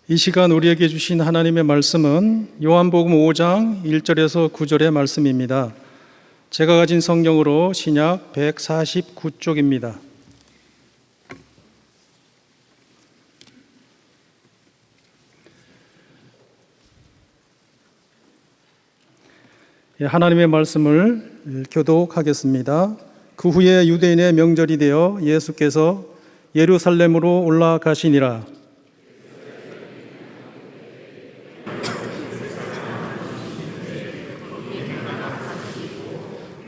이 시간 우리에게 주신 하나님의 말씀은 요한복음 5장 1절에서 9절의 말씀입니다. 제가 가진 성경으로 신약 149쪽입니다. 하나님의 말씀을 교독하겠습니다. 그 후에 유대인의 명절이 되어 예수께서 예루살렘으로 올라가시니라.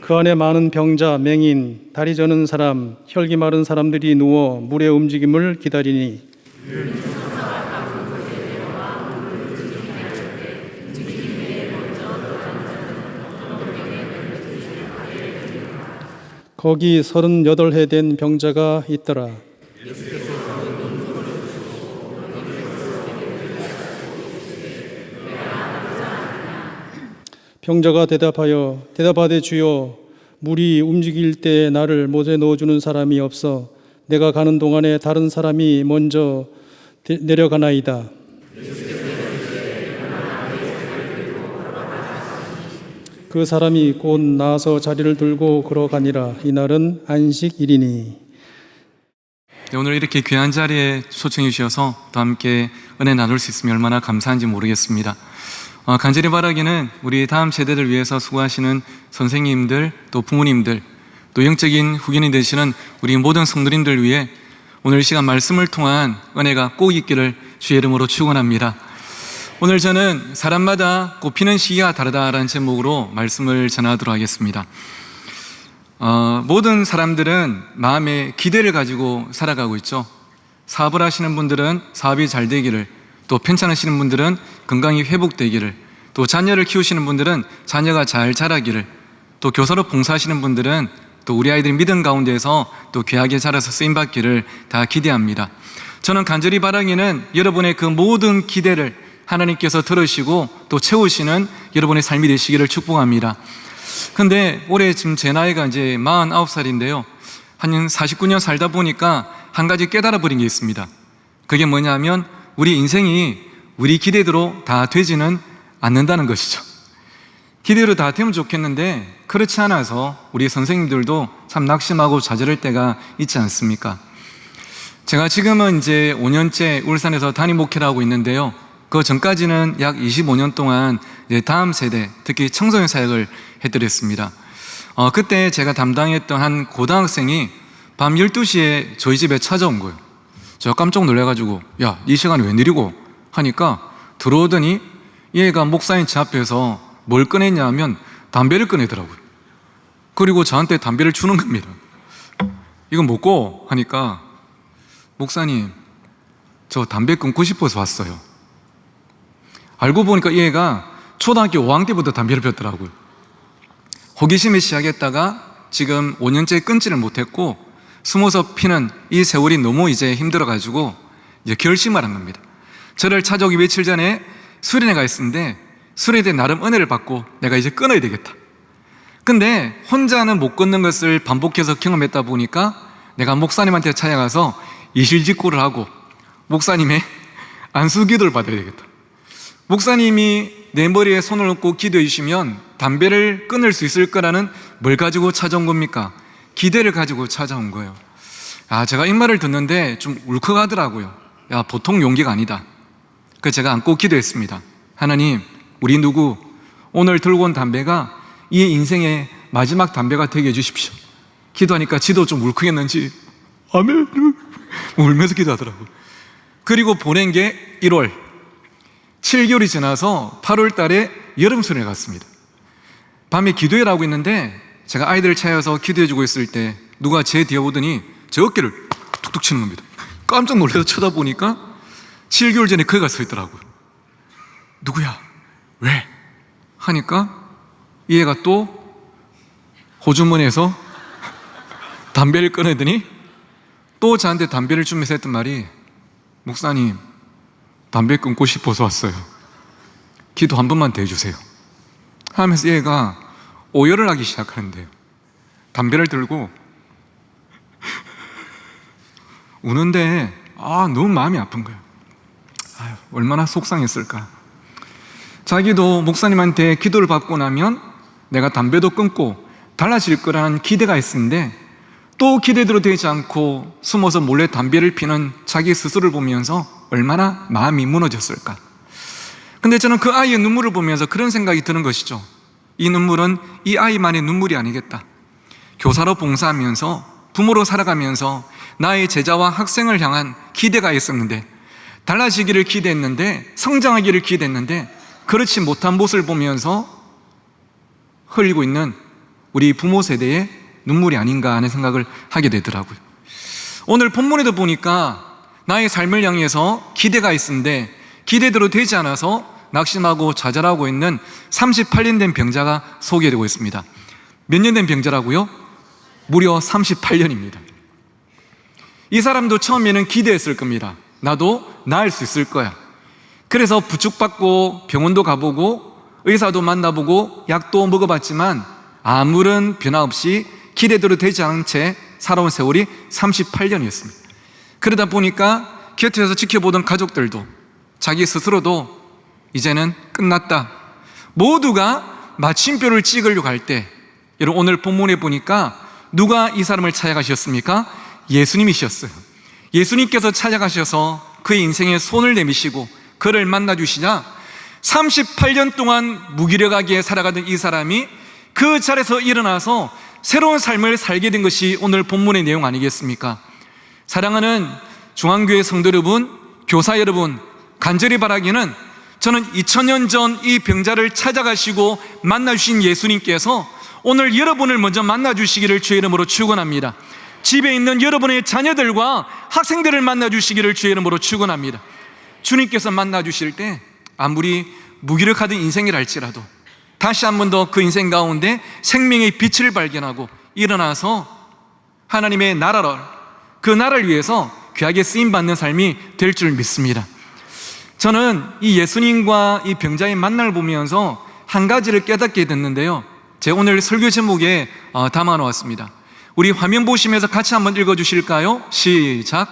그 안에 많은 병자, 맹인, 다리 저는 사람, 혈기 마른 사람들이 누워 물의 움직임을 기다리니 거기 38해 된 병자가 있더라. 병자가 대답하되 주여, 물이 움직일 때 나를 못에 넣어주는 사람이 없어 내가 가는 동안에 다른 사람이 먼저 내려가나이다. 그 사람이 곧 나아서 자리를 들고 걸어가니라. 이날은 안식일이니. 네, 오늘 이렇게 귀한 자리에 초청해 주셔서 또 함께 은혜 나눌 수 있으면 얼마나 감사한지 모르겠습니다. 간절히 바라기는 우리 다음 세대를 위해서 수고하시는 선생님들, 또 부모님들, 또 영적인 후견이 되시는 우리 모든 성도님들 위해 오늘 이 시간 말씀을 통한 은혜가 꼭 있기를 주의 이름으로 축원합니다. 오늘 저는 사람마다 꽃피는 시기가 다르다라는 제목으로 말씀을 전하도록 하겠습니다. 모든 사람들은 마음에 기대를 가지고 살아가고 있죠. 사업을 하시는 분들은 사업이 잘 되기를, 또 편찮으시는 분들은 건강이 회복되기를, 또 자녀를 키우시는 분들은 자녀가 잘 자라기를, 또 교사로 봉사하시는 분들은 또 우리 아이들이 믿음 가운데에서 또 귀하게 자라서 쓰임받기를 다 기대합니다. 저는 간절히 바라기는 여러분의 그 모든 기대를 하나님께서 들으시고 또 채우시는 여러분의 삶이 되시기를 축복합니다. 근데 올해 지금 제 나이가 이제 49살인데요. 한 49년 살다 보니까 한 가지 깨달아 버린 게 있습니다. 그게 뭐냐면 우리 인생이 우리 기대대로 다 되지는 않는다는 것이죠. 기대로 다 되면 좋겠는데 그렇지 않아서 우리 선생님들도 참 낙심하고 좌절할 때가 있지 않습니까? 제가 지금은 이제 5년째 울산에서 담임 목회를 하고 있는데요. 그 전까지는 약 25년 동안 이제 다음 세대, 특히 청소년 사역을 해드렸습니다. 그때 제가 담당했던 한 고등학생이 밤 12시에 저희 집에 찾아온 거예요. 제가 깜짝 놀라가지고 야, 이 시간에 웬일이고 하니까 들어오더니 얘가 목사님 제 앞에서 뭘 꺼냈냐 하면 담배를 꺼내더라고요. 그리고 저한테 담배를 주는 겁니다. 이건 뭐고? 하니까 목사님, 저 담배 끊고 싶어서 왔어요. 알고 보니까 얘가 초등학교 5학년 때부터 담배를 피웠더라고요. 호기심에 시작했다가 지금 5년째 끊지를 못했고 숨어서 피는 이 세월이 너무 이제 힘들어가지고 이제 결심을 한 겁니다. 저를 찾아오기 며칠 전에 수련회 가 있었는데 수련회 때 나름 은혜를 받고 내가 이제 끊어야 되겠다. 근데 혼자는 못 끊는 것을 반복해서 경험했다 보니까 내가 목사님한테 찾아가서 이실직고를 하고 목사님의 안수기도를 받아야 되겠다. 목사님이 내 머리에 손을 얹고 기도해 주시면 담배를 끊을 수 있을 거라는 뭘 가지고 찾아온 겁니까? 기대를 가지고 찾아온 거예요. 제가 이 말을 듣는데 좀 울컥하더라고요. 야, 보통 용기가 아니다. 그래서 제가 안고 기도했습니다. 하나님, 우리 누구 오늘 들고 온 담배가 이 인생의 마지막 담배가 되게 해주십시오. 기도하니까 지도 좀 울컥했는지 아멘 울면서 기도하더라고요. 그리고 보낸 게 1월 7개월이 지나서 8월 달에 여름 수련회 갔습니다. 밤에 기도회를 하고 있는데 제가 아이들을 찾아서 기도해주고 있을 때 누가 제 뒤에 오더니 제 어깨를 툭툭 치는 겁니다. 깜짝 놀라서 쳐다보니까 7개월 전에 그가 서 있더라고요. 누구야? 왜? 하니까 이 애가 또 호주머니에서 담배를 꺼내더니 또 저한테 담배를 주면서 했던 말이 목사님, 담배 끊고 싶어서 왔어요. 기도 한 번만 더 해주세요. 하면서 얘가 오열을 하기 시작하는데요. 담배를 들고 우는데 너무 마음이 아픈 거예요. 아유, 얼마나 속상했을까. 자기도 목사님한테 기도를 받고 나면 내가 담배도 끊고 달라질 거라는 기대가 있었는데 또 기대대로 되지 않고 숨어서 몰래 담배를 피는 자기 스스로를 보면서 얼마나 마음이 무너졌을까. 근데 저는 그 아이의 눈물을 보면서 그런 생각이 드는 것이죠. 이 눈물은 이 아이만의 눈물이 아니겠다. 교사로 봉사하면서 부모로 살아가면서 나의 제자와 학생을 향한 기대가 있었는데, 달라지기를 기대했는데, 성장하기를 기대했는데 그렇지 못한 모습을 보면서 흘리고 있는 우리 부모 세대의 눈물이 아닌가 하는 생각을 하게 되더라고요. 오늘 본문에도 보니까 나의 삶을 향해서 기대가 있었는데 기대대로 되지 않아서 낙심하고 좌절하고 있는 38년 된 병자가 소개되고 있습니다. 몇 년 된 병자라고요? 무려 38년입니다. 이 사람도 처음에는 기대했을 겁니다. 나도 나을 수 있을 거야. 그래서 부축받고 병원도 가보고 의사도 만나보고 약도 먹어봤지만 아무런 변화 없이 기대대로 되지 않은 채 살아온 세월이 38년이었습니다. 그러다 보니까 곁에서 지켜보던 가족들도 자기 스스로도 이제는 끝났다, 모두가 마침표를 찍으려고 할 때, 여러분 오늘 본문에 보니까 누가 이 사람을 찾아가셨습니까? 예수님이셨어요. 예수님께서 찾아가셔서 그의 인생에 손을 내미시고 그를 만나주시자 38년 동안 무기력하게 살아가던 이 사람이 그 자리에서 일어나서 새로운 삶을 살게 된 것이 오늘 본문의 내용 아니겠습니까? 사랑하는 중앙교회 성도 여러분, 교사 여러분, 간절히 바라기는 저는 2000년 전 이 병자를 찾아가시고 만나주신 예수님께서 오늘 여러분을 먼저 만나주시기를 주의 이름으로 축원합니다. 집에 있는 여러분의 자녀들과 학생들을 만나주시기를 주의 이름으로 축원합니다. 주님께서 만나주실 때 아무리 무기력하던 인생이랄지라도 다시 한 번 더 그 인생 가운데 생명의 빛을 발견하고 일어나서 하나님의 나라를, 그 나라를 위해서 귀하게 쓰임받는 삶이 될 줄 믿습니다. 저는 이 예수님과 이 병자의 만남을 보면서 한 가지를 깨닫게 됐는데요, 제가 오늘 설교 제목에 담아 놓았습니다. 우리 화면 보시면서 같이 한번 읽어 주실까요? 시작.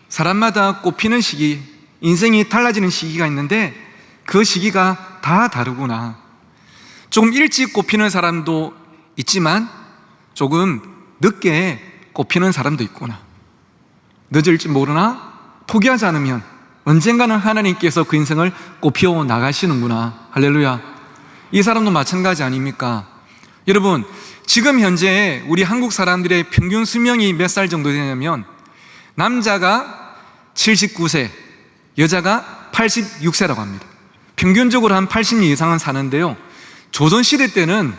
사람마다 꽃피는 시기, 인생이 달라지는 시기가 있는데 그 시기가 다 다르구나. 조금 일찍 꽃피는 사람도 있지만 조금 늦게 꽃피는 사람도 있구나. 늦을지 모르나 포기하지 않으면 언젠가는 하나님께서 그 인생을 꽃피워 나가시는구나. 할렐루야. 이 사람도 마찬가지 아닙니까? 여러분, 지금 현재 우리 한국 사람들의 평균 수명이 몇 살 정도 되냐면 남자가 79세, 여자가 86세라고 합니다. 평균적으로 한 80년 이상은 사는데요, 조선시대 때는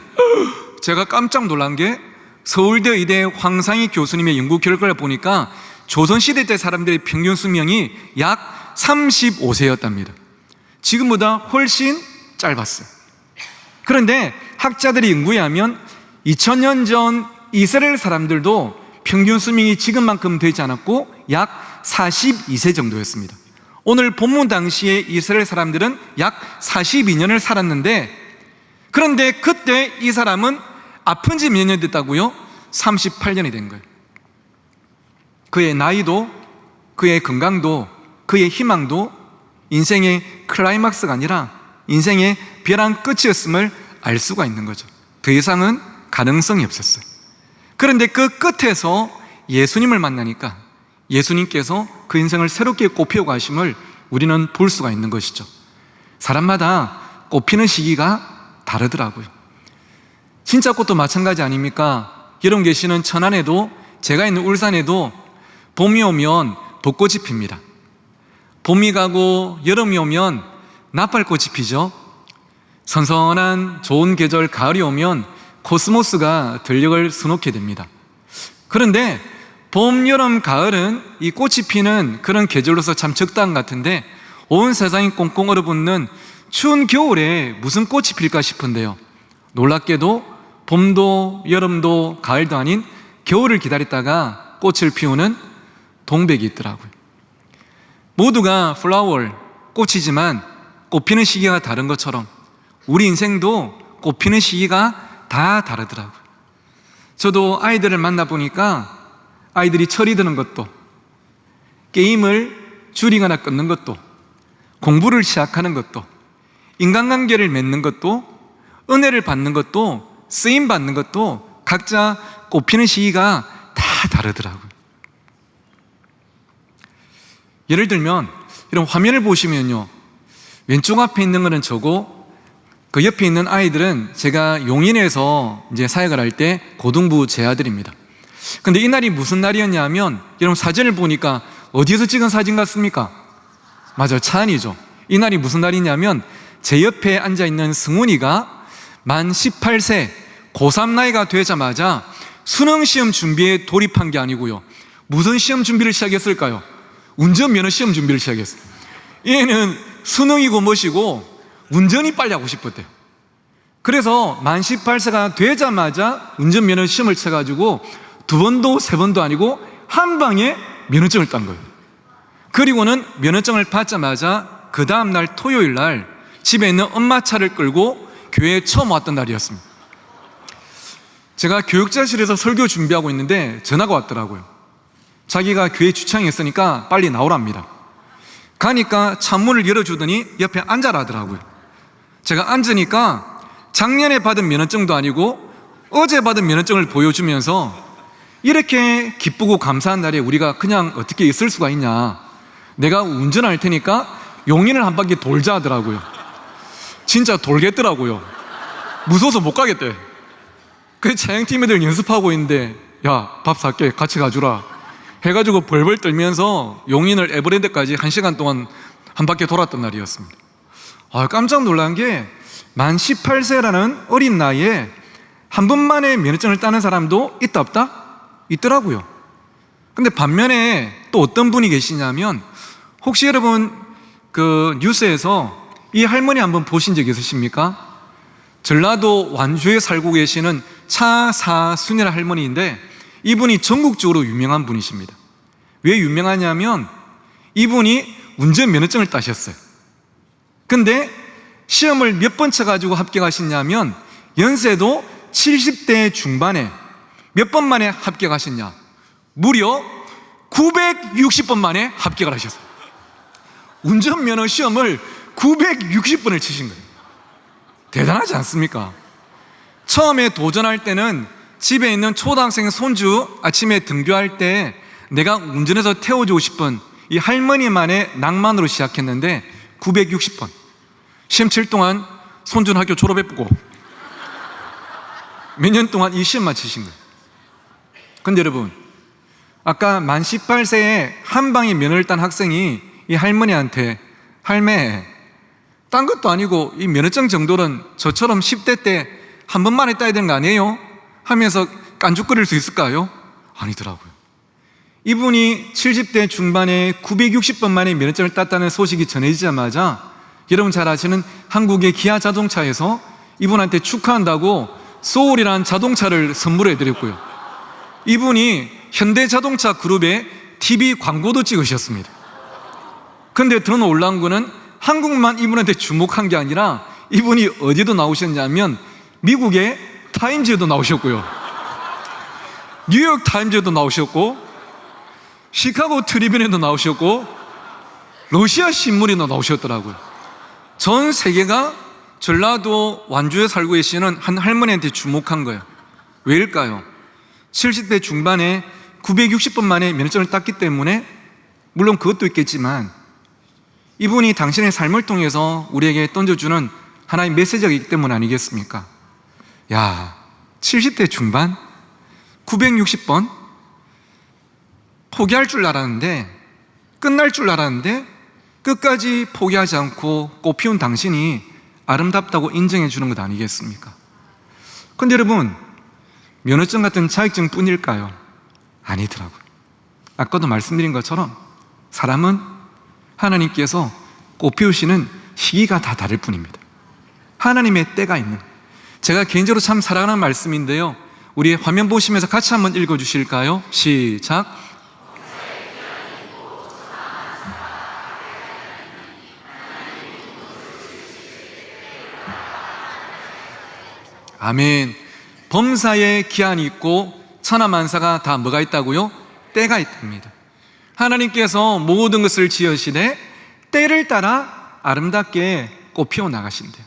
제가 깜짝 놀란 게 서울대 의대 황상희 교수님의 연구 결과를 보니까 조선시대 때 사람들의 평균 수명이 약 35세였답니다. 지금보다 훨씬 짧았어요. 그런데 학자들이 연구에 하면 2000년 전 이스라엘 사람들도 평균 수명이 지금만큼 되지 않았고 약 42세 정도였습니다. 오늘 본문 당시에 이스라엘 사람들은 약 42년을 살았는데, 그런데 그때 이 사람은 아픈 지 몇 년 됐다고요? 38년이 된 거예요. 그의 나이도, 그의 건강도, 그의 희망도 인생의 클라이막스가 아니라 인생의 벼랑 끝이었음을 알 수가 있는 거죠. 더 이상은 가능성이 없었어요. 그런데 그 끝에서 예수님을 만나니까 예수님께서 그 인생을 새롭게 꽃피워 가심을 우리는 볼 수가 있는 것이죠. 사람마다 꽃피는 시기가 다르더라고요. 진짜 꽃도 마찬가지 아닙니까? 여러분 계시는 천안에도, 제가 있는 울산에도 봄이 오면 벚꽃이 핍니다. 봄이 가고 여름이 오면 나팔꽃이 피죠. 선선한 좋은 계절 가을이 오면 코스모스가 들녘을 수놓게 됩니다. 그런데 봄, 여름, 가을은 이 꽃이 피는 그런 계절로서 참 적당 같은데 온 세상이 꽁꽁 얼어붙는 추운 겨울에 무슨 꽃이 필까 싶은데요, 놀랍게도 봄도 여름도 가을도 아닌 겨울을 기다렸다가 꽃을 피우는 동백이 있더라고요. 모두가 플라워, 꽃이지만 꽃피는 시기가 다른 것처럼 우리 인생도 꽃피는 시기가 다 다르더라고요. 저도 아이들을 만나보니까 아이들이 철이 드는 것도, 게임을 줄이거나 끊는 것도, 공부를 시작하는 것도, 인간관계를 맺는 것도, 은혜를 받는 것도, 쓰임 받는 것도 각자 꼽히는 시기가 다 다르더라고요. 예를 들면 이런 화면을 보시면요, 왼쪽 앞에 있는 거는 저고, 그 옆에 있는 아이들은 제가 용인에서 이제 사역을 할 때 고등부 제 아들입니다. 근데 이날이 무슨 날이었냐면, 여러분 사진을 보니까 어디서 찍은 사진 같습니까? 맞아요, 차 안이죠. 이날이 무슨 날이냐면, 제 옆에 앉아있는 승훈이가 만 18세 고3 나이가 되자마자 수능시험 준비에 돌입한 게 아니고요, 무슨 시험 준비를 시작했을까요? 운전면허 시험 준비를 시작했어요. 얘는 수능이고 뭐시고 운전이 빨리 하고 싶었대요. 그래서 만 18세가 되자마자 운전면허 시험을 쳐가지고 2번도 3번도 아니고 한 방에 면허증을 딴 거예요. 그리고는 면허증을 받자마자 그 다음날 토요일 날 집에 있는 엄마 차를 끌고 교회에 처음 왔던 날이었습니다. 제가 교육자실에서 설교 준비하고 있는데 전화가 왔더라고요. 자기가 교회 주차장에 있으니까 빨리 나오랍니다. 가니까 창문을 열어주더니 옆에 앉아라 하더라고요. 제가 앉으니까 작년에 받은 면허증도 아니고 어제 받은 면허증을 보여주면서, 이렇게 기쁘고 감사한 날에 우리가 그냥 어떻게 있을 수가 있냐, 내가 운전할 테니까 용인을 한 바퀴 돌자 하더라고요. 진짜 돌겠더라고요. 무서워서 못 가겠대. 그 차영팀 애들 연습하고 있는데, 야, 밥 살게, 같이 가주라 해가지고 벌벌 떨면서 용인을 에버랜드까지 1시간 동안 한 바퀴 돌았던 날이었습니다. 깜짝 놀란 게, 만 18세라는 어린 나이에 한 번 만에 면허증을 따는 사람도 있다 없다? 있더라고요. 근데 반면에 또 어떤 분이 계시냐면, 혹시 여러분 그 뉴스에서 이 할머니 한번 보신 적 있으십니까? 전라도 완주에 살고 계시는 차사순이라는 할머니인데, 이분이 전국적으로 유명한 분이십니다. 왜 유명하냐면, 이분이 운전면허증을 따셨어요. 근데 시험을 몇 번 쳐가지고 합격하셨냐면, 연세도 70대 중반에 몇 번 만에 합격하셨냐? 무려 960번 만에 합격을 하셨어요. 운전면허 시험을 960번을 치신 거예요. 대단하지 않습니까? 처음에 도전할 때는 집에 있는 초등학생 손주 아침에 등교할 때 내가 운전해서 태워주고 싶은 이 할머니만의 낭만으로 시작했는데 960번. 시험 칠 동안 손주는 학교 졸업해보고 몇 년 동안 이 시험만 치신 거예요. 근데 여러분, 아까 만 18세에 한 방에 면허를 딴 학생이 이 할머니한테, 할매, 딴 것도 아니고 이 면허증 정도는 저처럼 10대 때 한 번만에 따야 되는 거 아니에요? 하면서 깐죽거릴 수 있을까요? 아니더라고요. 이분이 70대 중반에 960번 만에 면허증을 땄다는 소식이 전해지자마자, 여러분 잘 아시는 한국의 기아 자동차에서 이분한테 축하한다고 소울이라는 자동차를 선물해 드렸고요, 이분이 현대자동차 그룹의 TV 광고도 찍으셨습니다. 근데 더 놀라운 거는 한국만 이분한테 주목한 게 아니라, 이분이 어디도 나오셨냐면 미국의 타임즈에도 나오셨고요, 뉴욕 타임즈에도 나오셨고, 시카고 트리뷴에도 나오셨고, 러시아 신문에도 나오셨더라고요. 전 세계가 전라도 완주에 살고 계시는 한 할머니한테 주목한 거예요. 왜일까요? 70대 중반에 960번 만에 면허증을 땄기 때문에, 물론 그것도 있겠지만 이분이 당신의 삶을 통해서 우리에게 던져주는 하나의 메시지가 있기 때문 아니겠습니까? 야, 70대 중반 960번 포기할 줄 알았는데, 끝날 줄 알았는데 끝까지 포기하지 않고 꽃피운 당신이 아름답다고 인정해 주는 것 아니겠습니까? 근데 여러분, 면허증 같은 자격증 뿐일까요? 아니더라고요. 아까도 말씀드린 것처럼 사람은 하나님께서 꽃피우시는 시기가 다 다를 뿐입니다. 하나님의 때가 있는, 제가 개인적으로 참 사랑하는 말씀인데요, 우리 화면 보시면서 같이 한번 읽어주실까요? 시작. 아멘. 범사에 기한이 있고 천하만사가 다 뭐가 있다고요? 때가 있답니다. 하나님께서 모든 것을 지으시되 때를 따라 아름답게 꽃피워 나가신대요.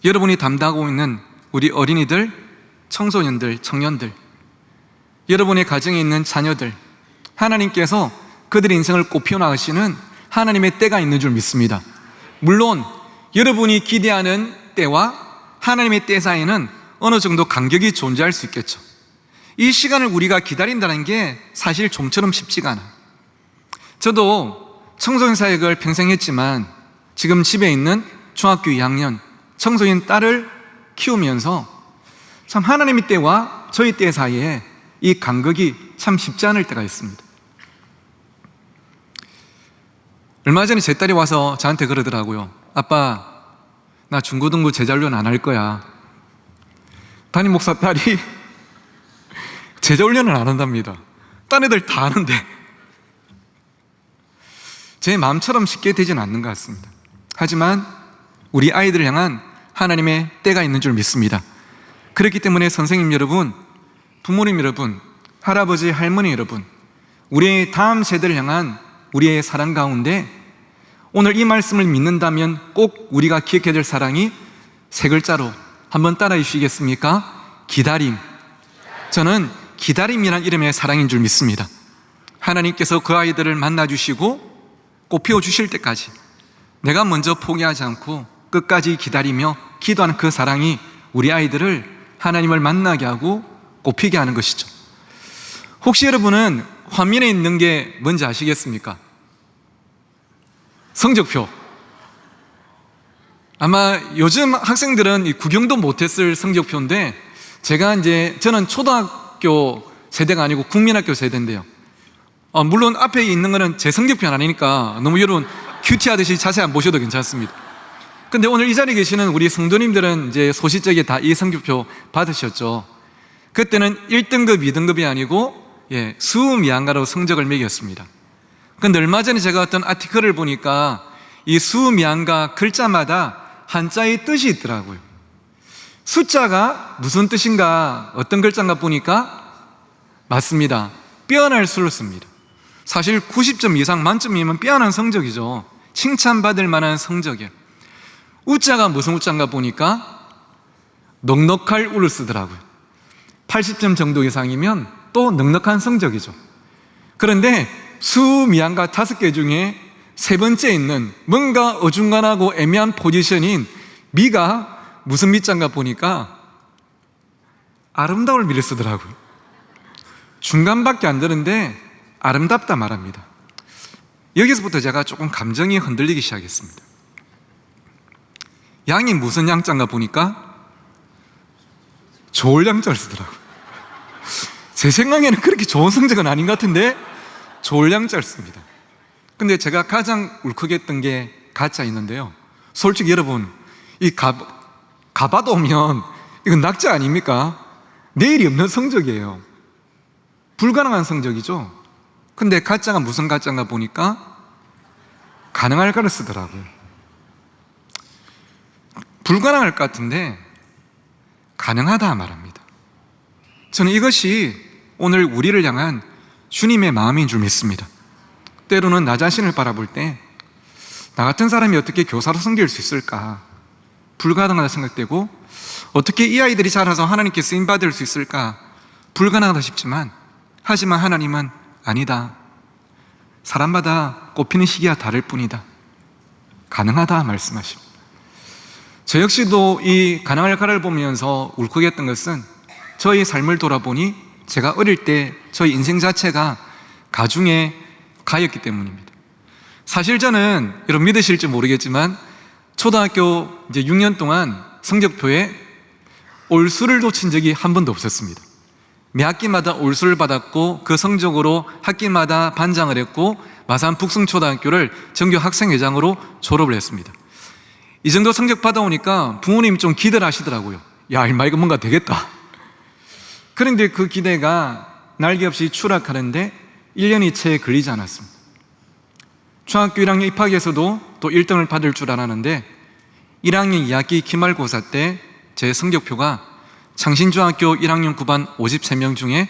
여러분이 담당하고 있는 우리 어린이들, 청소년들, 청년들, 여러분의 가정에 있는 자녀들, 하나님께서 그들의 인생을 꽃피워 나가시는 하나님의 때가 있는 줄 믿습니다. 물론 여러분이 기대하는 때와 하나님의 때 사이에는 어느 정도 간격이 존재할 수 있겠죠. 이 시간을 우리가 기다린다는 게 사실 좀처럼 쉽지가 않아요. 저도 청소년 사역을 평생 했지만 지금 집에 있는 중학교 2학년 청소년 딸을 키우면서 참 하나님의 때와 저희 때 사이에 이 간격이 참 쉽지 않을 때가 있습니다. 얼마 전에 제 딸이 와서 저한테 그러더라고요. 아빠, 나 중고등부 제자훈련 안 할 거야. 담임 목사 딸이 제자훈련을 안 한답니다. 딴 애들 다 하는데 제 마음처럼 쉽게 되지는 않는 것 같습니다. 하지만 우리 아이들을 향한 하나님의 때가 있는 줄 믿습니다. 그렇기 때문에 선생님 여러분, 부모님 여러분, 할아버지, 할머니 여러분, 우리의 다음 세대를 향한 우리의 사랑 가운데 오늘 이 말씀을 믿는다면 꼭 우리가 기억해야 될 사랑이 세 글자로 한번 따라해 주시겠습니까? 기다림. 저는 기다림이란 이름의 사랑인 줄 믿습니다. 하나님께서 그 아이들을 만나주시고 꽃피워 주실 때까지 내가 먼저 포기하지 않고 끝까지 기다리며 기도하는 그 사랑이 우리 아이들을 하나님을 만나게 하고 꽃피게 하는 것이죠. 혹시 여러분은 화면에 있는 게 뭔지 아시겠습니까? 성적표. 아마 요즘 학생들은 이 구경도 못했을 성적표인데 저는 초등학교 세대가 아니고 국민학교 세대인데요. 물론 앞에 있는 거는 제 성적표는 아니니까 너무 여러분 큐티하듯이 자세히 안 보셔도 괜찮습니다. 근데 오늘 이 자리에 계시는 우리 성도님들은 이제 소시적에 다 이 성적표 받으셨죠. 그때는 1등급, 2등급이 아니고 수미양가로 성적을 매겼습니다. 근데 얼마 전에 제가 어떤 아티클을 보니까 이 수미양가 글자마다 한자의 뜻이 있더라고요. 숫자가 무슨 뜻인가, 어떤 글자인가 보니까 맞습니다. 빼어날 수를 씁니다. 사실 90점 이상 만점이면 빼어난 성적이죠. 칭찬받을 만한 성적이에요. 우자가 무슨 우자인가 보니까 넉넉할 우를 쓰더라고요. 80점 정도 이상이면 또 넉넉한 성적이죠. 그런데 수미양가 5개 중에 세 번째 있는 뭔가 어중간하고 애매한 포지션인 미가 무슨 미자인가 보니까 아름다울 미를 쓰더라고요. 중간밖에 안 되는데 아름답다 말합니다. 여기서부터 제가 조금 감정이 흔들리기 시작했습니다. 양이 무슨 양자인가 보니까 좋을 양자를 쓰더라고요. 제 생각에는 그렇게 좋은 성적은 아닌 것 같은데 좋을 양자를 씁니다. 근데 제가 가장 울컥했던 게 가짜 있는데요. 솔직히 여러분, 이 가봐도 오면 이건 낙자 아닙니까? 내일이 없는 성적이에요. 불가능한 성적이죠. 근데 가짜가 무슨 가짜인가 보니까 가능할까를 쓰더라고요. 불가능할 것 같은데 가능하다 말합니다. 저는 이것이 오늘 우리를 향한 주님의 마음인 줄 믿습니다. 때로는 나 자신을 바라볼 때 나 같은 사람이 어떻게 교사로 섬길 수 있을까 불가능하다 생각되고, 어떻게 이 아이들이 자라서 하나님께 쓰임받을 수 있을까 불가능하다 싶지만, 하지만 하나님은 아니다, 사람마다 꽃피는 시기가 다를 뿐이다, 가능하다 말씀하십니다. 저 역시도 이 가능할 가를 보면서 울컥했던 것은 저희 삶을 돌아보니 제가 어릴 때 저희 인생 자체가 가중의 가였기 때문입니다. 사실 저는 여러분 믿으실지 모르겠지만 초등학교 이제 6년 동안 성적표에 올수를 놓친 적이 한 번도 없었습니다. 매 학기마다 올수를 받았고 그 성적으로 학기마다 반장을 했고 마산 북승초등학교를 정규 학생회장으로 졸업을 했습니다. 이 정도 성적 받아오니까 부모님이 좀 기대를 하시더라고요. 야, 이마 이거 뭔가 되겠다. 그런데 그 기대가 날개없이 추락하는데 1년이 채 걸리지 않았습니다. 중학교 1학년 입학에서도 또 1등을 받을 줄 알았는데 1학년 2학기 기말고사 때 제 성적표가 창신중학교 1학년 9반 53명 중에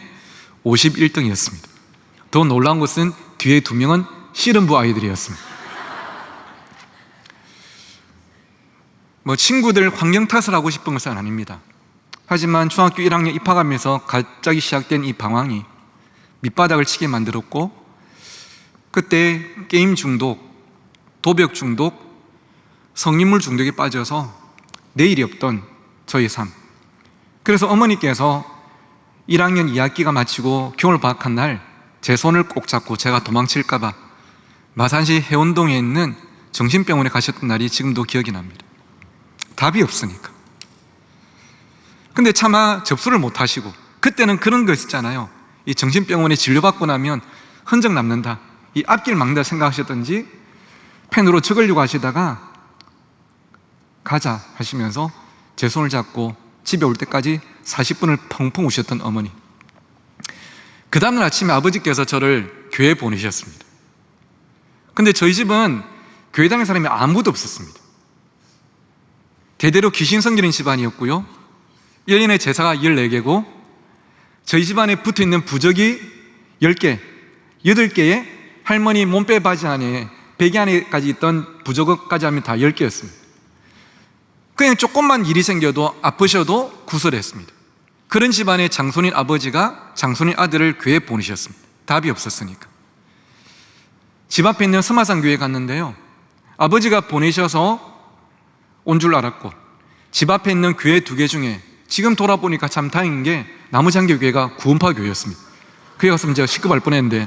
51등이었습니다. 더 놀라운 것은 뒤에 2명은 씨름부 아이들이었습니다. 친구들 환경 탓을 하고 싶은 것은 아닙니다. 하지만 중학교 1학년 입학하면서 갑자기 시작된 이 방황이 밑바닥을 치게 만들었고, 그때 게임 중독, 도벽 중독, 성인물 중독에 빠져서 내일이 없던 저의 삶. 그래서 어머니께서 1학년 2학기가 마치고 겨울 방학한 날 제 손을 꼭 잡고 제가 도망칠까봐 마산시 해운동에 있는 정신병원에 가셨던 날이 지금도 기억이 납니다. 답이 없으니까. 근데 차마 접수를 못 하시고, 그때는 그런 거 있었잖아요. 이 정신병원에 진료받고 나면 흔적 남는다, 이 앞길 막는다 생각하셨던지 펜으로 적으려고 하시다가 가자 하시면서 제 손을 잡고 집에 올 때까지 40분을 펑펑 우셨던 어머니. 그 다음날 아침에 아버지께서 저를 교회에 보내셨습니다. 근데 저희 집은 교회 다니는 사람이 아무도 없었습니다. 대대로 귀신 섬기는 집안이었고요, 1년에 제사가 14개고 저희 집안에 붙어있는 부적이 10개, 8개에 할머니 몸빼 바지 안에 베개 안에까지 있던 부적까지 하면 다 10개였습니다. 그냥 조금만 일이 생겨도 아프셔도 구설했습니다. 그런 집안의 장손인 아버지가 장손인 아들을 교회에 보내셨습니다. 답이 없었으니까. 집 앞에 있는 서마산 교회에 갔는데요, 아버지가 보내셔서 온 줄 알았고, 집 앞에 있는 교회 2개 중에 지금 돌아보니까 참 다행인 게 나무장교 교회가 구원파 교회였습니다. 그에 갔으면 제가 시급할 뻔했는데,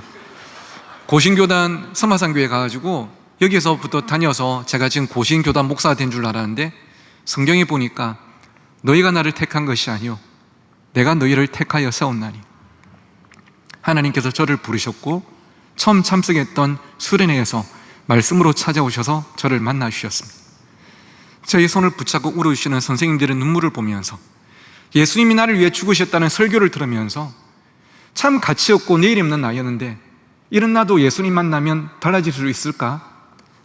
고신교단 서마산 교회 가가지고 여기서부터 다녀서 제가 지금 고신교단 목사가 된 줄 알았는데, 성경에 보니까 너희가 나를 택한 것이 아니요 내가 너희를 택하여 세웠나니. 하나님께서 저를 부르셨고 처음 참석했던 수련회에서 말씀으로 찾아오셔서 저를 만나 주셨습니다. 저희 손을 붙잡고 울어주시는 선생님들의 눈물을 보면서, 예수님이 나를 위해 죽으셨다는 설교를 들으면서 참 가치 없고 내일 없는 나였는데 이런 나도 예수님 만나면 달라질 수 있을까?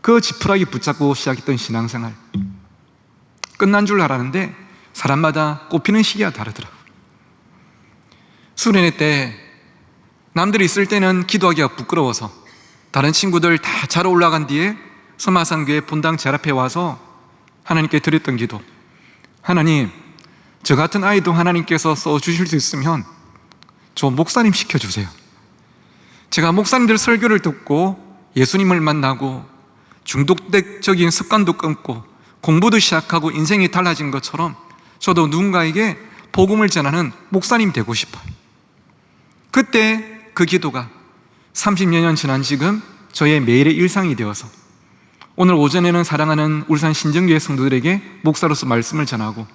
그 지푸라기 붙잡고 시작했던 신앙생활. 끝난 줄 알았는데 사람마다 꼽히는 시기가 다르더라고요. 수련회 때 남들이 있을 때는 기도하기가 부끄러워서 다른 친구들 다 자러 올라간 뒤에 서마산교회 본당 제 앞에 와서 하나님께 드렸던 기도, 하나님, 저 같은 아이도 하나님께서 써주실 수 있으면 저 목사님 시켜주세요. 제가 목사님들 설교를 듣고 예수님을 만나고 중독적인 습관도 끊고 공부도 시작하고 인생이 달라진 것처럼 저도 누군가에게 복음을 전하는 목사님 되고 싶어요. 그때 그 기도가 30여 년 지난 지금 저의 매일의 일상이 되어서 오늘 오전에는 사랑하는 울산 신정교회 성도들에게 목사로서 말씀을 전하고,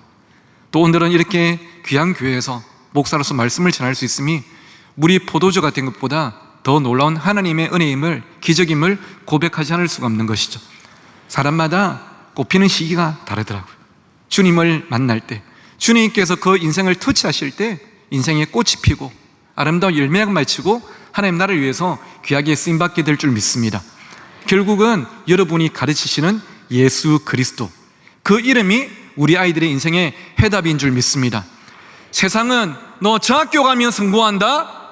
또 오늘은 이렇게 귀한 교회에서 목사로서 말씀을 전할 수 있음이 물이 포도주가 된 것보다 더 놀라운 하나님의 은혜임을, 기적임을 고백하지 않을 수가 없는 것이죠. 사람마다 꼽히는 시기가 다르더라고요. 주님을 만날 때, 주님께서 그 인생을 터치하실 때 인생의 꽃이 피고 아름다운 열매가 맺히고 하나님 나를 위해서 귀하게 쓰임받게 될 줄 믿습니다. 결국은 여러분이 가르치시는 예수 그리스도, 그 이름이 우리 아이들의 인생의 해답인 줄 믿습니다. 세상은 너 저 학교 가면 성공한다,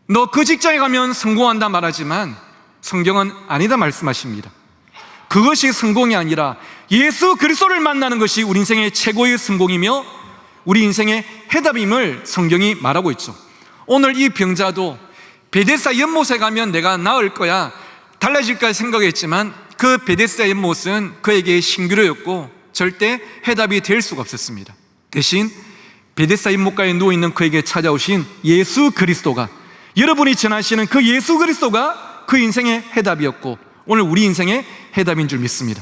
너 그 직장에 가면 성공한다 말하지만 성경은 아니다 말씀하십니다. 그것이 성공이 아니라 예수 그리스도를 만나는 것이 우리 인생의 최고의 성공이며 우리 인생의 해답임을 성경이 말하고 있죠. 오늘 이 병자도 베데스다 연못에 가면 내가 나을 거야, 달라질까 생각했지만 그 베데스다 연못은 그에게 신기루였고 절대 해답이 될 수가 없었습니다. 대신 베데스다 연못가에 누워있는 그에게 찾아오신 예수 그리스도가, 여러분이 전하시는 그 예수 그리스도가 그 인생의 해답이었고 오늘 우리 인생의 해답인 줄 믿습니다.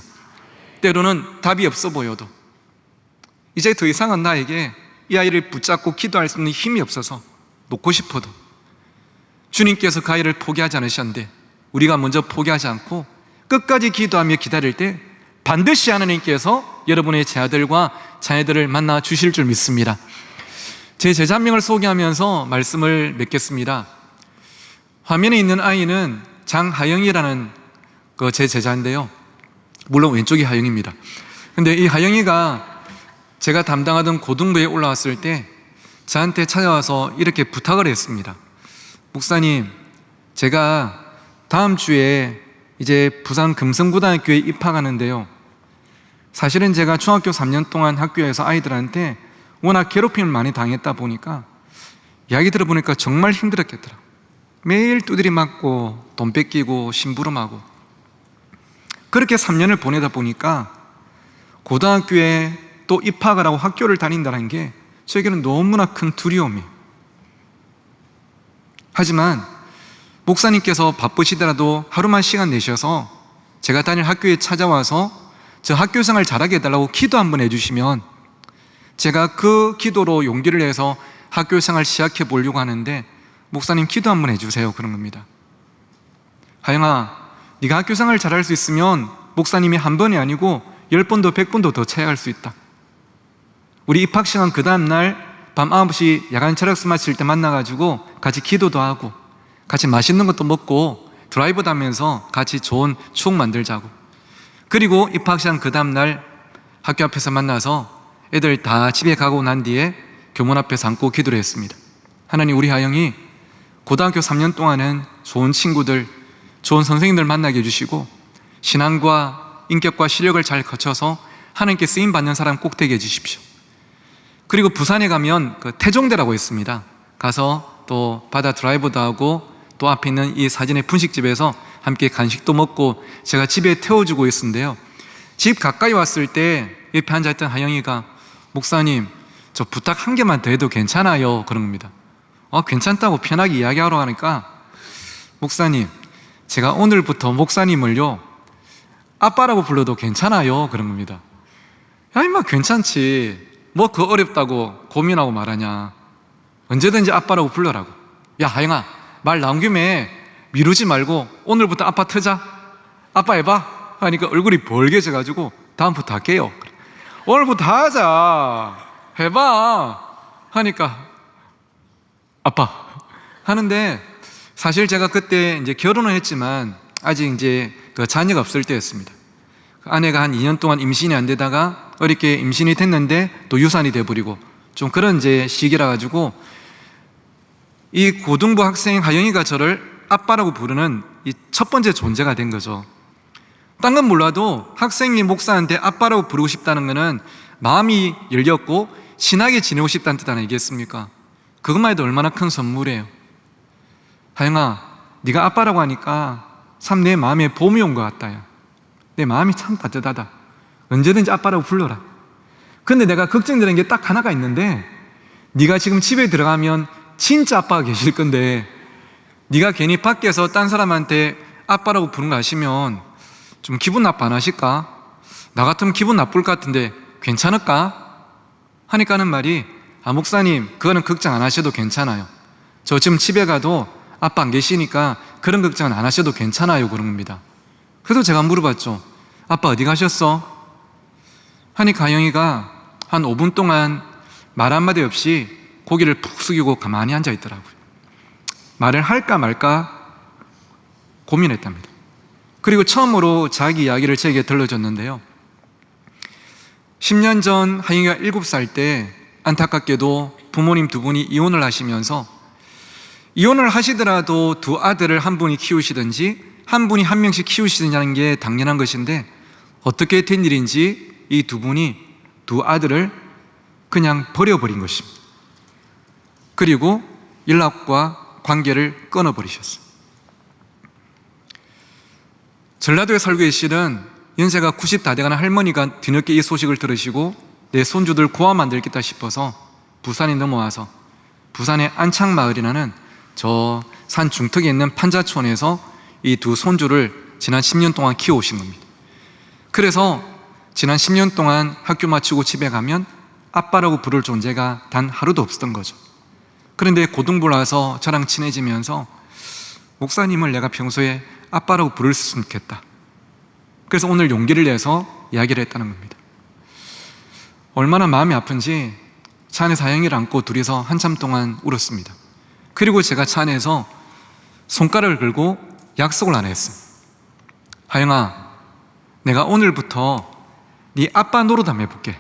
때로는 답이 없어 보여도 이제 더 이상은 나에게 이 아이를 붙잡고 기도할 수 있는 힘이 없어서 놓고 싶어도 주님께서 그 아이를 포기하지 않으셨는데 우리가 먼저 포기하지 않고 끝까지 기도하며 기다릴 때 반드시 하나님께서 여러분의 제 아들과 자녀들을 만나 주실 줄 믿습니다. 제 제자 한 명을 소개하면서 말씀을 맺겠습니다. 화면에 있는 아이는 장하영이라는 그 제 제자인데요, 물론 왼쪽이 하영입니다. 근데 이 하영이가 제가 담당하던 고등부에 올라왔을 때 저한테 찾아와서 이렇게 부탁을 했습니다. 목사님, 제가 다음 주에 이제 부산 금성고등학교에 입학하는데요. 사실은 제가 중학교 3년 동안 학교에서 아이들한테 워낙 괴롭힘을 많이 당했다 보니까 이야기 들어보니까 정말 힘들었겠더라고요. 매일 두드리 맞고 돈 뺏기고 심부름하고 그렇게 3년을 보내다 보니까 고등학교에 또 입학을 하고 학교를 다닌다는 게 저에게는 너무나 큰 두려움이에요. 하지만 목사님께서 바쁘시더라도 하루만 시간 내셔서 제가 다닐 학교에 찾아와서 저 학교 생활 잘하게 해달라고 기도 한번 해주시면 제가 그 기도로 용기를 내서 학교 생활 시작해 보려고 하는데 목사님 기도 한번 해주세요, 그런 겁니다. 하영아, 네가 학교 생활 잘할 수 있으면 목사님이 한 번이 아니고 10번도 100번도 더 차야할 수 있다. 우리 입학 시간 그 다음날 밤 9시 야간 철학수 마칠 때 만나가지고 같이 기도도 하고 같이 맛있는 것도 먹고 드라이브도 하면서 같이 좋은 추억 만들자고. 그리고 입학 시간 그 다음날 학교 앞에서 만나서 애들 다 집에 가고 난 뒤에 교문 앞에서 앉고 기도를 했습니다. 하나님, 우리 하영이 고등학교 3년 동안은 좋은 친구들, 좋은 선생님들 만나게 해주시고 신앙과 인격과 실력을 잘 거쳐서 하나님께 쓰임받는 사람 꼭 되게 해주십시오. 그리고 부산에 가면 그 태종대라고 있습니다. 가서 또 바다 드라이브도 하고 또 앞에 있는 이 사진의 분식집에서 함께 간식도 먹고 제가 집에 태워주고 있었는데요. 집 가까이 왔을 때 옆에 앉아있던 하영이가 목사님, 저 부탁 한 개만 더 해도 괜찮아요, 그런 겁니다. 괜찮다고 편하게 이야기하러 하니까 목사님, 제가 오늘부터 목사님을요 아빠라고 불러도 괜찮아요, 그런 겁니다. 야, 임마 괜찮지. 뭐 그 어렵다고 고민하고 말하냐. 언제든지 아빠라고 불러라고. 야, 하영아, 말 나온 김에 미루지 말고 오늘부터 아빠 트자. 아빠 해봐. 하니까 얼굴이 벌개져가지고 다음부터 할게요. 오늘부터 하자. 해봐. 하니까 아빠 하는데, 사실 제가 그때 이제 결혼을 했지만 아직 이제 그 자녀가 없을 때였습니다. 아내가 한 2년 동안 임신이 안 되다가 어렵게 임신이 됐는데 또 유산이 돼버리고 좀 그런 이제 시기라 가지고 이 고등부 학생 하영이가 저를 아빠라고 부르는 이 첫 번째 존재가 된 거죠. 딴 건 몰라도 학생이 목사한테 아빠라고 부르고 싶다는 거는 마음이 열렸고 친하게 지내고 싶다는 뜻 아니겠습니까? 그것만 해도 얼마나 큰 선물이에요. 하영아, 네가 아빠라고 하니까 참 내 마음에 봄이 온 것 같다. 야. 내 마음이 참 따뜻하다. 언제든지 아빠라고 불러라. 근데 내가 걱정되는 게 딱 하나가 있는데, 네가 지금 집에 들어가면 진짜 아빠가 계실 건데 네가 괜히 밖에서 딴 사람한테 아빠라고 부르는 거 아시면 좀 기분 나빠 안 하실까? 나 같으면 기분 나쁠 것 같은데 괜찮을까? 하니까 하는 말이, 목사님, 그거는 걱정 안 하셔도 괜찮아요. 저 지금 집에 가도 아빠 안 계시니까 그런 걱정은 안 하셔도 괜찮아요, 그런 겁니다. 그래서 제가 물어봤죠. 아빠 어디 가셨어? 하니까 하영이가 한 5분 동안 말 한마디 없이 고개를 푹 숙이고 가만히 앉아 있더라고요. 말을 할까 말까 고민했답니다. 그리고 처음으로 자기 이야기를 제게 들려줬는데요. 10년 전 하영이가 7살 때 안타깝게도 부모님 두 분이 이혼을 하시면서, 이혼을 하시더라도 두 아들을 한 분이 키우시든지 한 분이 한 명씩 키우시든지 하는 게 당연한 것인데, 어떻게 된 일인지 이 두 분이 두 아들을 그냥 버려버린 것입니다. 그리고 연락과 관계를 끊어버리셨어요. 전라도에 살고 계시는 연세가 90 다 돼가는 할머니가 뒤늦게 이 소식을 들으시고 내 손주들 고아 만들겠다 싶어서 부산에 넘어와서 부산의 안창마을이라는 저 산 중턱에 있는 판자촌에서 이 두 손주를 지난 10년 동안 키워오신 겁니다. 그래서 지난 10년 동안 학교 마치고 집에 가면 아빠라고 부를 존재가 단 하루도 없었던 거죠. 그런데 고등부를 와서 저랑 친해지면서 목사님을 내가 평소에 아빠라고 부를 수 있으면 좋겠다. 그래서 오늘 용기를 내서 이야기를 했다는 겁니다. 얼마나 마음이 아픈지 차 안에서 하영이를 안고 둘이서 한참 동안 울었습니다. 그리고 제가 차 안에서 손가락을 걸고 약속을 하나 했어요. 하영아, 내가 오늘부터 네 아빠 노릇 한번 해볼게.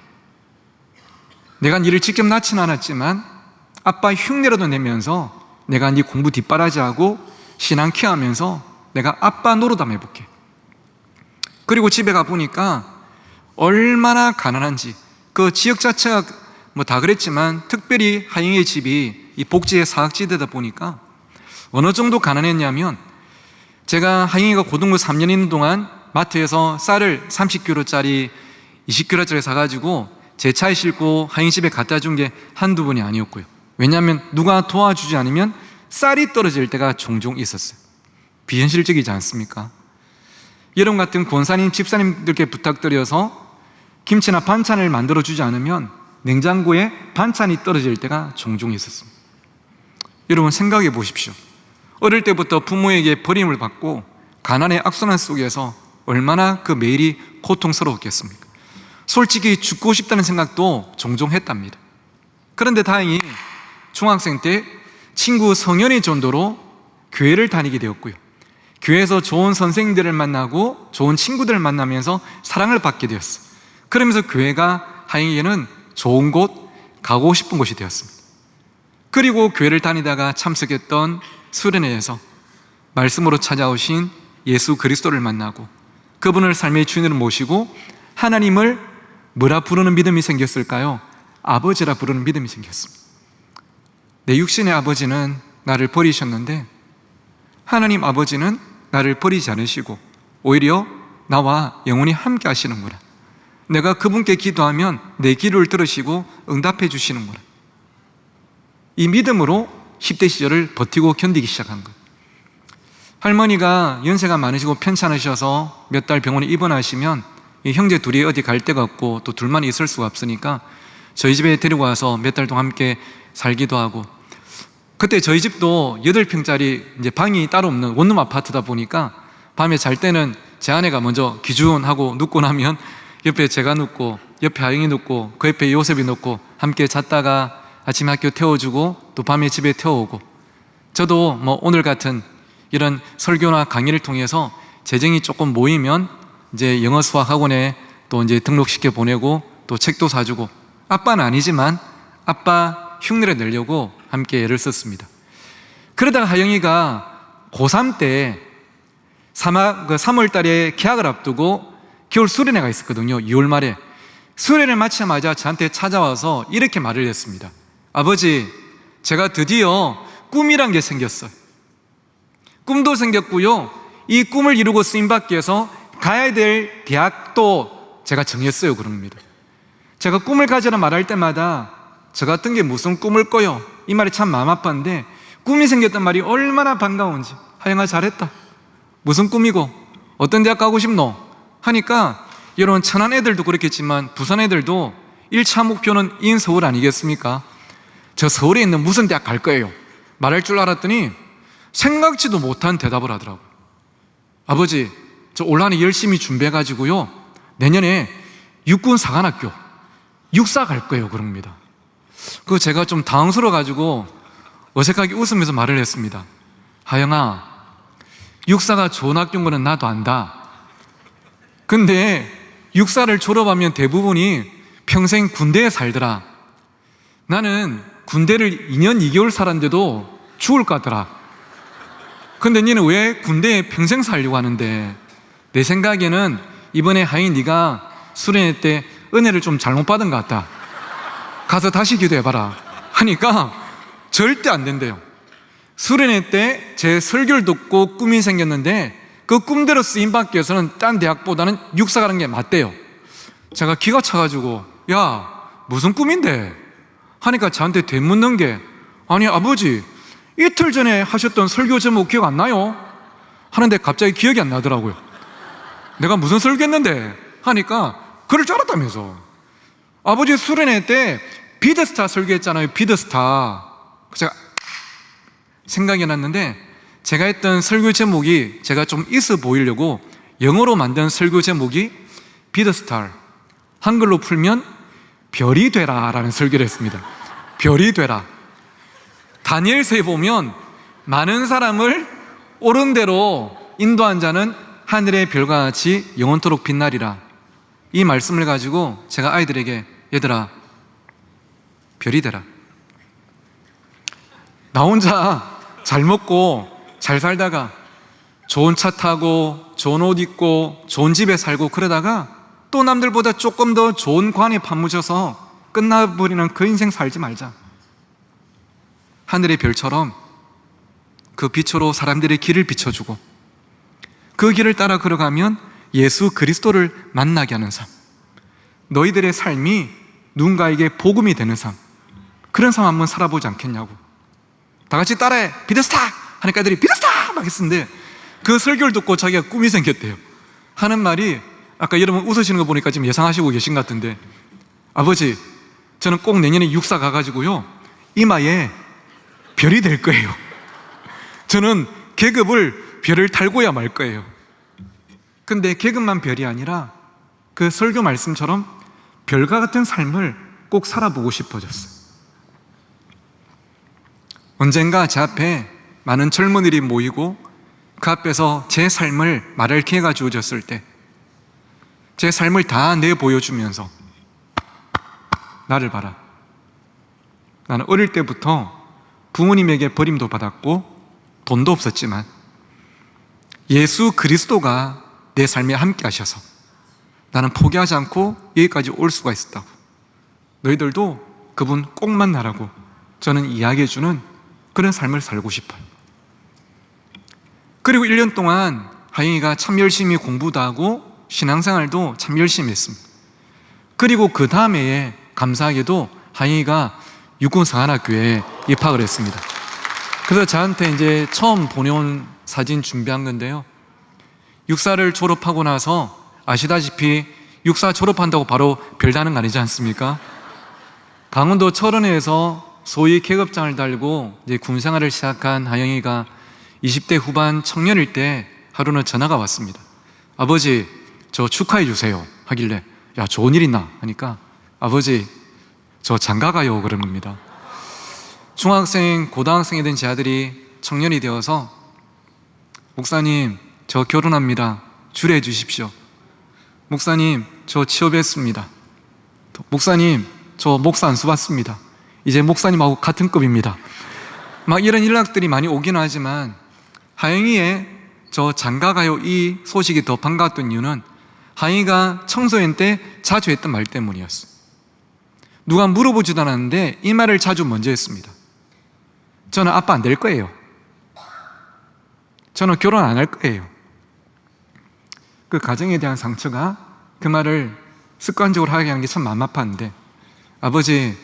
내가 니를 직접 낳지는 않았지만 아빠 흉내라도 내면서 내가 네 공부 뒷바라지하고 신앙 키워하면서 내가 아빠 노릇 한번 해볼게. 그리고 집에 가보니까 얼마나 가난한지, 그 지역 자체가 뭐 다 그랬지만 특별히 하영이의 집이 이 복지의 사각지대다 보니까 어느 정도 가난했냐면, 제가 하영이가 고등부 3년 있는 동안 마트에서 쌀을 30kg짜리 20kg짜리 사가지고 제 차에 싣고 하영이 집에 갖다 준 게 한두 번이 아니었고요. 왜냐하면 누가 도와주지 않으면 쌀이 떨어질 때가 종종 있었어요. 비현실적이지 않습니까? 여러분 같은 권사님, 집사님들께 부탁드려서 김치나 반찬을 만들어주지 않으면 냉장고에 반찬이 떨어질 때가 종종 있었습니다. 여러분 생각해 보십시오. 어릴 때부터 부모에게 버림을 받고 가난의 악순환 속에서 얼마나 그 매일이 고통스러웠겠습니까? 솔직히 죽고 싶다는 생각도 종종 했답니다. 그런데 다행히 중학생 때 친구 성현의 전도로 교회를 다니게 되었고요. 교회에서 좋은 선생님들을 만나고 좋은 친구들을 만나면서 사랑을 받게 되었어요. 그러면서 교회가 하영이에게는 좋은 곳, 가고 싶은 곳이 되었습니다. 그리고 교회를 다니다가 참석했던 수련회에서 말씀으로 찾아오신 예수 그리스도를 만나고 그분을 삶의 주인으로 모시고 하나님을 뭐라 부르는 믿음이 생겼을까요? 아버지라 부르는 믿음이 생겼습니다. 내 육신의 아버지는 나를 버리셨는데 하나님 아버지는 나를 버리지 않으시고 오히려 나와 영원히 함께 하시는구나. 내가 그분께 기도하면 내 기도를 들으시고 응답해 주시는구나. 이 믿음으로 10대 시절을 버티고 견디기 시작한 것. 할머니가 연세가 많으시고 편찮으셔서 몇 달 병원에 입원하시면 이 형제 둘이 어디 갈 데가 없고 또 둘만 있을 수가 없으니까 저희 집에 데리고 와서 몇 달 동안 함께 살기도 하고, 그때 저희 집도 8평짜리 이제 방이 따로 없는 원룸 아파트다 보니까 밤에 잘 때는 제 아내가 먼저 기준하고 눕고 나면 옆에 제가 눕고 옆에 아영이 눕고 그 옆에 요셉이 눕고 함께 잤다가 아침 학교 태워주고 또 밤에 집에 태워오고, 저도 뭐 오늘 같은 이런 설교나 강의를 통해서 재정이 조금 모이면 이제 영어 수학 학원에 또 이제 등록시켜 보내고 또 책도 사주고, 아빠는 아니지만 아빠 흉내를 내려고 함께 애를 썼습니다. 그러다가 하영이가 고3 때 3월 달에 개학을 앞두고 겨울 수련회가 있었거든요. 2월 말에 수련회를 마치자마자 저한테 찾아와서 이렇게 말을 했습니다. 아버지, 제가 드디어 꿈이란 게 생겼어요. 꿈도 생겼고요, 이 꿈을 이루고 쓰임받기 위해서 가야 될 대학도 제가 정했어요. 그럽니다. 제가 꿈을 가지라 말할 때마다 저 같은 게 무슨 꿈을 꿔요, 이 말이 참 마음 아팠는데 꿈이 생겼단 말이 얼마나 반가운지. 하영아 잘했다, 무슨 꿈이고 어떤 대학 가고 싶노 하니까, 여러분 천안 애들도 그렇겠지만 부산 애들도 1차 목표는 인서울 아니겠습니까? 저 서울에 있는 무슨 대학 갈 거예요 말할 줄 알았더니 생각지도 못한 대답을 하더라고요. 아버지, 저 올 한해 열심히 준비해가지고요 내년에 육군사관학교 육사 갈 거예요 그럽니다. 그거 제가 좀 당황스러워가지고 어색하게 웃으면서 말을 했습니다. 하영아, 육사가 좋은 학교인 거는 나도 안다. 근데 육사를 졸업하면 대부분이 평생 군대에 살더라. 나는 군대를 2년 2개월 살았는데도 죽을 것 같더라. 근데 니는 왜 군대에 평생 살려고 하는데? 내 생각에는 이번에 하영이 네가 수련회 때 은혜를 좀 잘못 받은 것 같다. 가서 다시 기도해봐라 하니까 절대 안 된대요. 수련회 때 제 설교를 듣고 꿈이 생겼는데 그 꿈대로 쓰임받기 위해서는 딴 대학보다는 육사 가는 게 맞대요. 제가 기가 차가지고 야, 무슨 꿈인데? 하니까 저한테 되묻는 게, 아니 아버지, 이틀 전에 하셨던 설교 제목 기억 안 나요? 하는데 갑자기 기억이 안 나더라고요. 내가 무슨 설교했는데? 하니까 그럴 줄 알았다면서. 아버지 수련회 때 비더스타 설교했잖아요. 비더스타. 제가 생각이 났는데, 제가 했던 설교 제목이 제가 좀 있어 보이려고 영어로 만든 설교 제목이 비더스타, 한글로 풀면 별이 되라 라는 설교를 했습니다. 별이 되라. 다니엘서에 보면 많은 사람을 옳은 대로 인도한 자는 하늘의 별과 같이 영원토록 빛나리라. 이 말씀을 가지고 제가 아이들에게, 얘들아 별이 되라. 나 혼자 잘 먹고 잘 살다가 좋은 차 타고 좋은 옷 입고 좋은 집에 살고 그러다가 또 남들보다 조금 더 좋은 관에 파묻혀서 끝나버리는 그 인생 살지 말자. 하늘의 별처럼 그 빛으로 사람들의 길을 비춰주고 그 길을 따라 걸어가면 예수 그리스도를 만나게 하는 삶, 너희들의 삶이 누군가에게 복음이 되는 삶, 그런 삶 한번 살아보지 않겠냐고. 다 같이 따라해. 비더스타! 하니까 애들이 비더스타! 막 했었는데 그 설교를 듣고 자기가 꿈이 생겼대요. 하는 말이 아까 여러분 웃으시는 거 보니까 지금 예상하시고 계신 것 같은데, 아버지, 저는 꼭 내년에 육사 가가지고요 이마에 별이 될 거예요. 저는 계급을 별을 달고야 말 거예요. 근데 계급만 별이 아니라 그 설교 말씀처럼 별과 같은 삶을 꼭 살아보고 싶어졌어요. 언젠가 제 앞에 많은 젊은이들이 모이고 그 앞에서 제 삶을 말할 기회가 주어졌을 때 제 삶을 다 내보여주면서 나를 봐라. 나는 어릴 때부터 부모님에게 버림도 받았고 돈도 없었지만 예수 그리스도가 내 삶에 함께 하셔서 나는 포기하지 않고 여기까지 올 수가 있었다고. 너희들도 그분 꼭 만나라고 저는 이야기해주는 그런 삶을 살고 싶어요. 그리고 1년 동안 하영이가 참 열심히 공부도 하고 신앙생활도 참 열심히 했습니다. 그리고 그 다음 해에 감사하게도 하영이가 육군사관학교에 입학을 했습니다. 그래서 저한테 이제 처음 보내온 사진 준비한 건데요, 육사를 졸업하고 나서 아시다시피 육사 졸업한다고 바로 별 다는 거 아니지 않습니까? 강원도 철원에서 소위 계급장을 달고 이제 군생활을 시작한 하영이가 20대 후반 청년일 때 하루는 전화가 왔습니다. 아버지, 저 축하해 주세요 하길래 야, 좋은 일 있나 하니까 아버지, 저 장가가요 그러는 겁니다. 중학생, 고등학생이 된 제 아들이 청년이 되어서 목사님, 저 결혼합니다. 주례해 주십시오. 목사님, 저 취업했습니다. 목사님, 저 목사 안수 받습니다. 이제 목사님하고 같은 급입니다. 막 이런 연락들이 많이 오긴 하지만 하영이의 저 장가가요 이 소식이 더 반가웠던 이유는 하영이가 청소년 때 자주 했던 말 때문이었어요. 누가 물어보지도 않았는데 이 말을 자주 먼저 했습니다. 저는 아빠 안 될 거예요. 저는 결혼 안 할 거예요. 그 가정에 대한 상처가 그 말을 습관적으로 하게 한 게 참 마음 아팠는데, 아버지,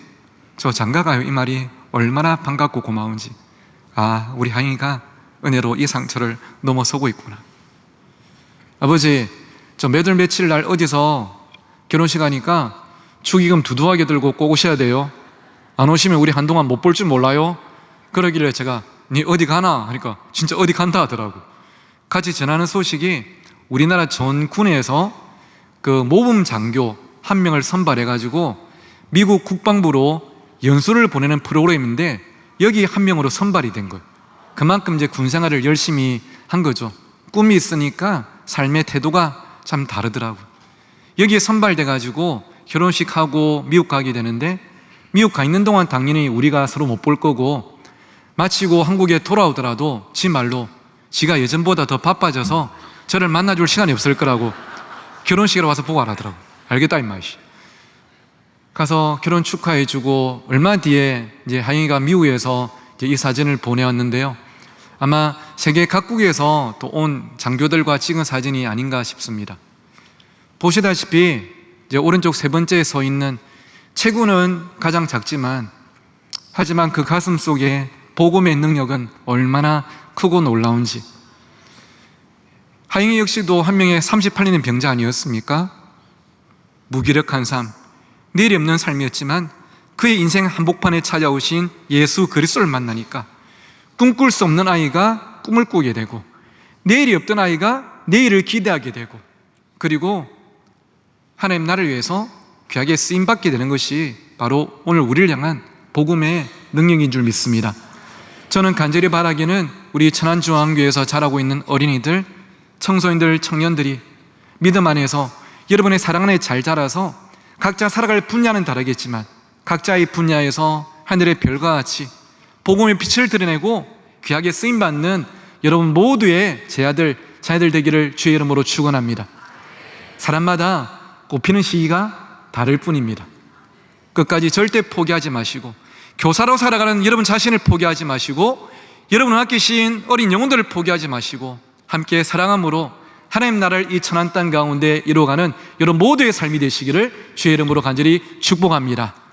저 장가가요 이 말이 얼마나 반갑고 고마운지, 아, 우리 하영이가 은혜로 이 상처를 넘어서고 있구나. 아버지, 저 몇월 며칠 날 어디서 결혼식 하니까 축의금 두두하게 들고 꼭 오셔야 돼요. 안 오시면 우리 한동안 못 볼 줄 몰라요. 그러길래 제가 니 어디 가나 하니까 진짜 어디 간다 하더라고. 같이 전하는 소식이 우리나라 전 군에서 그 모범 장교 한 명을 선발해가지고 미국 국방부로 연수를 보내는 프로그램인데 여기 한 명으로 선발이 된 거예요. 그만큼 이제 군생활을 열심히 한 거죠. 꿈이 있으니까 삶의 태도가 참 다르더라고요. 여기에 선발돼가지고 결혼식하고 미국 가게 되는데, 미국 가 있는 동안 당연히 우리가 서로 못 볼 거고 마치고 한국에 돌아오더라도 지 말로 지가 예전보다 더 바빠져서 저를 만나줄 시간이 없을 거라고 결혼식에 와서 보고 하라더라고. 알겠다 임마이씨. 가서 결혼 축하해주고 얼마 뒤에 이제 하영이가 미국에서 이제 이 사진을 보내왔는데요, 아마 세계 각국에서 또 온 장교들과 찍은 사진이 아닌가 싶습니다. 보시다시피 이제 오른쪽 세 번째에 서 있는 체구는 가장 작지만 하지만 그 가슴 속에 복음의 능력은 얼마나 크고 놀라운지. 하영이 역시도 한 명의 38년 병자 아니었습니까? 무기력한 삶, 내일이 없는 삶이었지만 그의 인생 한복판에 찾아오신 예수 그리스도를 만나니까 꿈꿀 수 없는 아이가 꿈을 꾸게 되고, 내일이 없던 아이가 내일을 기대하게 되고, 그리고 하나님 나를 위해서 귀하게 쓰임받게 되는 것이 바로 오늘 우리를 향한 복음의 능력인 줄 믿습니다. 저는 간절히 바라기는 우리 천안중앙교회에서 자라고 있는 어린이들, 청소년들, 청년들이 믿음 안에서 여러분의 사랑 안에 잘 자라서 각자 살아갈 분야는 다르겠지만 각자의 분야에서 하늘의 별과 같이 복음의 빛을 드러내고 귀하게 쓰임받는 여러분 모두의 제 아들, 자녀들 되기를 주의 이름으로 축원합니다. 사람마다 꽃피는 시기가 다를 뿐입니다. 끝까지 절대 포기하지 마시고, 교사로 살아가는 여러분 자신을 포기하지 마시고, 여러분을 아끼신 어린 영혼들을 포기하지 마시고, 함께 사랑함으로 하나님 나라를 이 천한 땅 가운데 이루어가는 여러분 모두의 삶이 되시기를 주의 이름으로 간절히 축복합니다.